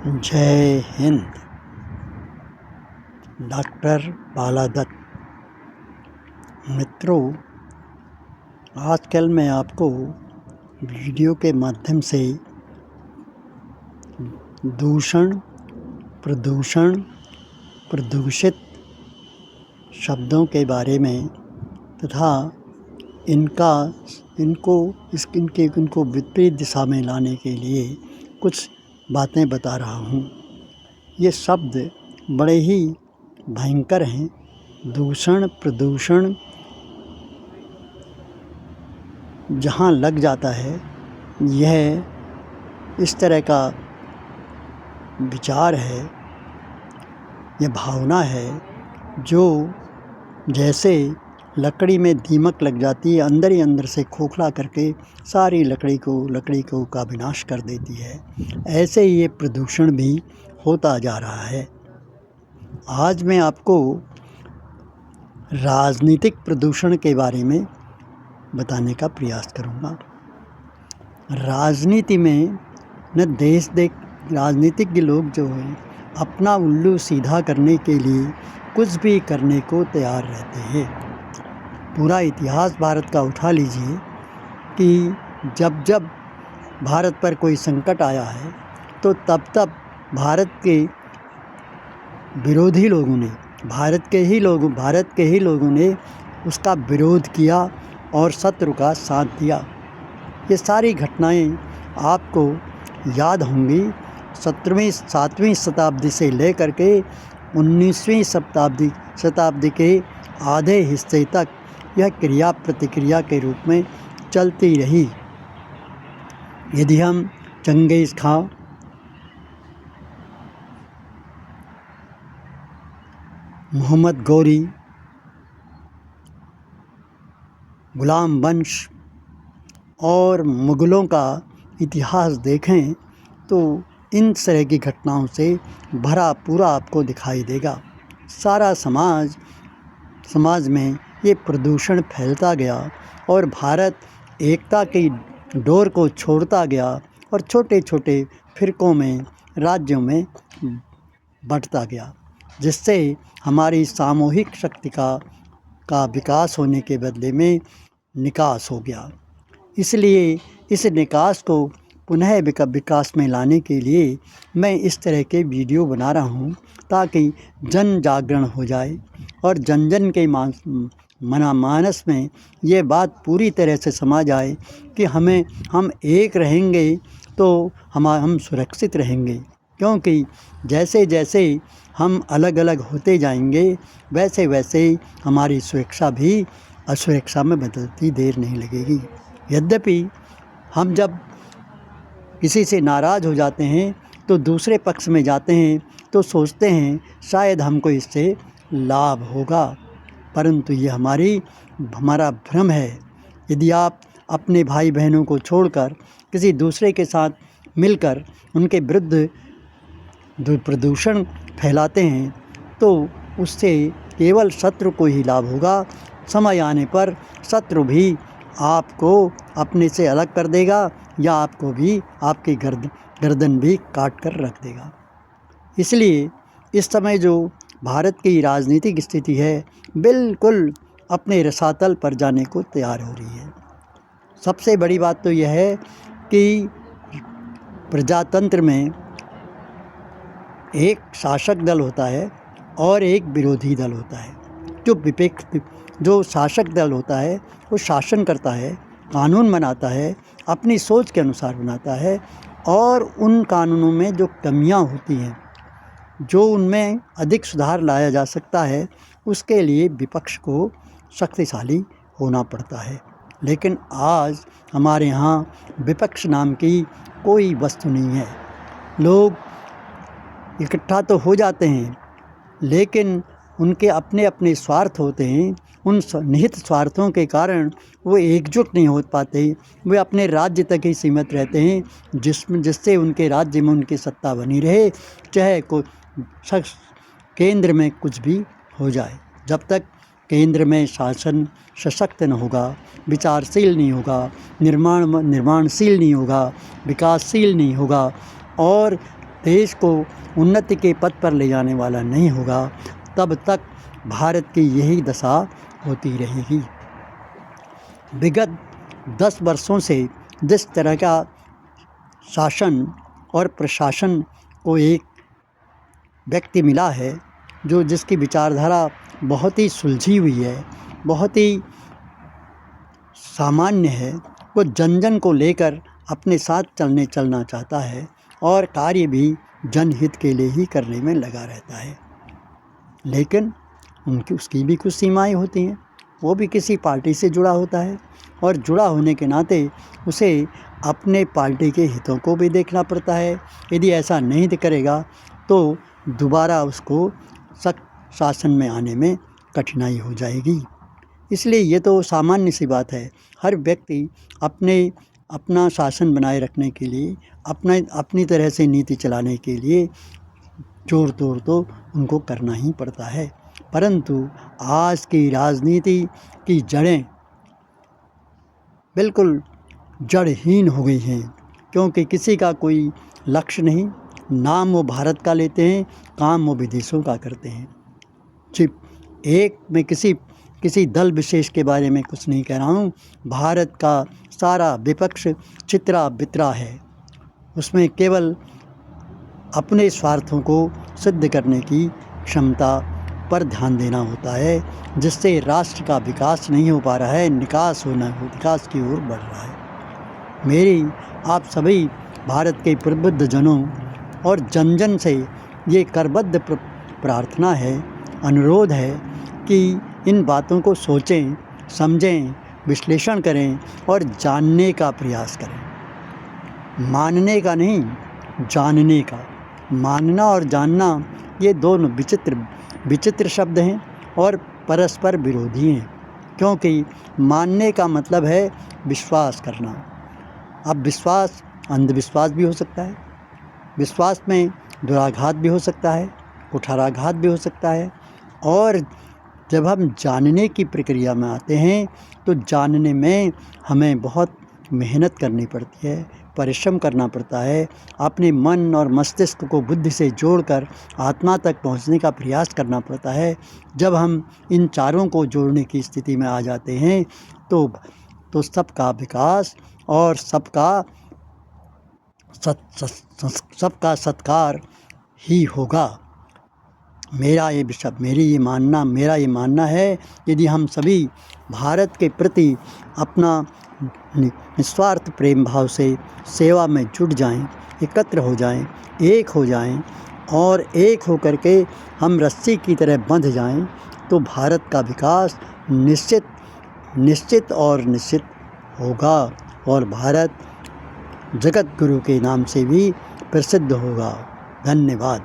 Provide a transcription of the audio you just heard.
जय हिंद। डॉक्टर बालादत्त। मित्रों, आजकल मैं आपको वीडियो के माध्यम से दूषण, प्रदूषण, प्रदूषित शब्दों के बारे में तथा इनको विपरीत दिशा में लाने के लिए कुछ बातें बता रहा हूँ। ये शब्द बड़े ही भयंकर हैं। दूषण, प्रदूषण जहाँ लग जाता है, यह इस तरह का विचार है, यह भावना है जो जैसे लकड़ी में दीमक लग जाती है, अंदर ही अंदर से खोखला करके सारी लकड़ी को का विनाश कर देती है। ऐसे ही ये प्रदूषण भी होता जा रहा है। आज मैं आपको राजनीतिक प्रदूषण के बारे में बताने का प्रयास करूँगा। राजनीति में राजनीतिज्ञ लोग जो हैं, अपना उल्लू सीधा करने के लिए कुछ भी करने को तैयार रहते हैं। पूरा इतिहास भारत का उठा लीजिए कि जब भारत पर कोई संकट आया है तो तब भारत के विरोधी लोगों ने, भारत के ही लोगों ने उसका विरोध किया और शत्रु का साथ दिया। ये सारी घटनाएं आपको याद होंगी। 7वीं शताब्दी से लेकर के 19वीं शताब्दी के आधे हिस्से तक यह क्रिया प्रतिक्रिया के रूप में चलती रही। यदि हम चंगेज़ खां, मोहम्मद गौरी, गुलाम वंश और मुग़लों का इतिहास देखें तो इन तरह की घटनाओं से भरा पूरा आपको दिखाई देगा। सारा समाज में ये प्रदूषण फैलता गया और भारत एकता की डोर को छोड़ता गया और छोटे छोटे फिरकों में, राज्यों में बंटता गया, जिससे हमारी सामूहिक शक्ति का विकास होने के बदले में निकास हो गया। इसलिए इस निकास को पुनः विकास में लाने के लिए मैं इस तरह के वीडियो बना रहा हूँ, ताकि जन जागरण हो जाए और जन जन के मानस में ये बात पूरी तरह से समा जाए कि हम एक रहेंगे तो हम सुरक्षित रहेंगे। क्योंकि जैसे जैसे हम अलग अलग होते जाएंगे, वैसे वैसे हमारी सुरक्षा भी असुरक्षा में बदलती देर नहीं लगेगी। यद्यपि हम जब किसी से नाराज़ हो जाते हैं तो दूसरे पक्ष में जाते हैं तो सोचते हैं शायद हमको इससे लाभ होगा, परंतु ये हमारा भ्रम है। यदि आप अपने भाई बहनों को छोड़कर किसी दूसरे के साथ मिलकर उनके विरुद्ध प्रदूषण फैलाते हैं तो उससे केवल शत्रु को ही लाभ होगा। समय आने पर शत्रु भी आपको अपने से अलग कर देगा या आपको भी आपकी गर्दन भी काट कर रख देगा। इसलिए इस समय जो भारत की राजनीतिक स्थिति है, बिल्कुल अपने रसातल पर जाने को तैयार हो रही है। सबसे बड़ी बात तो यह है कि प्रजातंत्र में एक शासक दल होता है और एक विरोधी दल होता है। जो शासक दल होता है वो शासन करता है, कानून बनाता है, अपनी सोच के अनुसार बनाता है और उन कानूनों में जो कमियां होती हैं, जो उनमें अधिक सुधार लाया जा सकता है, उसके लिए विपक्ष को शक्तिशाली होना पड़ता है। लेकिन आज हमारे यहाँ विपक्ष नाम की कोई वस्तु नहीं है। लोग इकट्ठा तो हो जाते हैं, लेकिन उनके अपने अपने स्वार्थ होते हैं। उन निहित स्वार्थों के कारण वो एकजुट नहीं हो पाते। वे अपने राज्य तक ही सीमित रहते हैं, जिससे उनके राज्य में उनकी सत्ता बनी रहे, चाहे कोई शख्स केंद्र में कुछ भी हो जाए। जब तक केंद्र में शासन सशक्त न होगा, विचारशील नहीं होगा, निर्माणशील नहीं होगा, विकासशील नहीं होगा और देश को उन्नति के पथ पर ले जाने वाला नहीं होगा, तब तक भारत की यही दशा होती रहेगी। विगत 10 वर्षों से जिस तरह का शासन और प्रशासन को एक व्यक्ति मिला है, जो जिसकी विचारधारा बहुत ही सुलझी हुई है, बहुत ही सामान्य है, वो जन जन को लेकर अपने साथ चलना चाहता है और कार्य भी जनहित के लिए ही करने में लगा रहता है। लेकिन उसकी भी कुछ सीमाएं होती हैं। वो भी किसी पार्टी से जुड़ा होता है और जुड़ा होने के नाते उसे अपने पार्टी के हितों को भी देखना पड़ता है। यदि ऐसा नहीं करेगा तो दोबारा उसको शासन में आने में कठिनाई हो जाएगी। इसलिए ये तो सामान्य सी बात है। हर व्यक्ति अपना शासन बनाए रखने के लिए, अपनी तरह से नीति चलाने के लिए जोर तोड़ तो उनको करना ही पड़ता है। परंतु आज की राजनीति की जड़ें बिल्कुल जड़हीन हो गई हैं, क्योंकि किसी का कोई लक्ष्य नहीं। नाम वो भारत का लेते हैं, काम वो विदेशों का करते हैं। मैं किसी दल विशेष के बारे में कुछ नहीं कह रहा हूँ। भारत का सारा विपक्ष चित्रा बित्रा है। उसमें केवल अपने स्वार्थों को सिद्ध करने की क्षमता पर ध्यान देना होता है, जिससे राष्ट्र का विकास नहीं हो पा रहा है, विकास की ओर बढ़ रहा है। मेरी आप सभी भारत के प्रबुद्ध जनों और जन जन से ये करबद्ध प्रार्थना है, अनुरोध है कि इन बातों को सोचें, समझें, विश्लेषण करें और जानने का प्रयास करें। मानने का नहीं, जानने का। मानना और जानना ये दोनों विचित्र शब्द हैं और परस्पर विरोधी हैं, क्योंकि मानने का मतलब है विश्वास करना। अब विश्वास अंधविश्वास भी हो सकता है, विश्वास में दुराघात भी हो सकता है, कुठाराघात भी हो सकता है। और जब हम जानने की प्रक्रिया में आते हैं तो जानने में हमें बहुत मेहनत करनी पड़ती है, परिश्रम करना पड़ता है। अपने मन और मस्तिष्क को बुद्धि से जोड़कर आत्मा तक पहुंचने का प्रयास करना पड़ता है। जब हम इन चारों को जोड़ने की स्थिति में आ जाते हैं तो सबका विकास और सबका सत्कार ही होगा। मेरा ये मानना है, यदि हम सभी भारत के प्रति अपना निस्वार्थ प्रेम भाव से सेवा में जुट जाएं, एकत्र हो जाएं, एक हो जाएं और एक होकर के हम रस्सी की तरह बंध जाएं, तो भारत का विकास निश्चित होगा और भारत जगत गुरु के नाम से भी प्रसिद्ध होगा। धन्यवाद।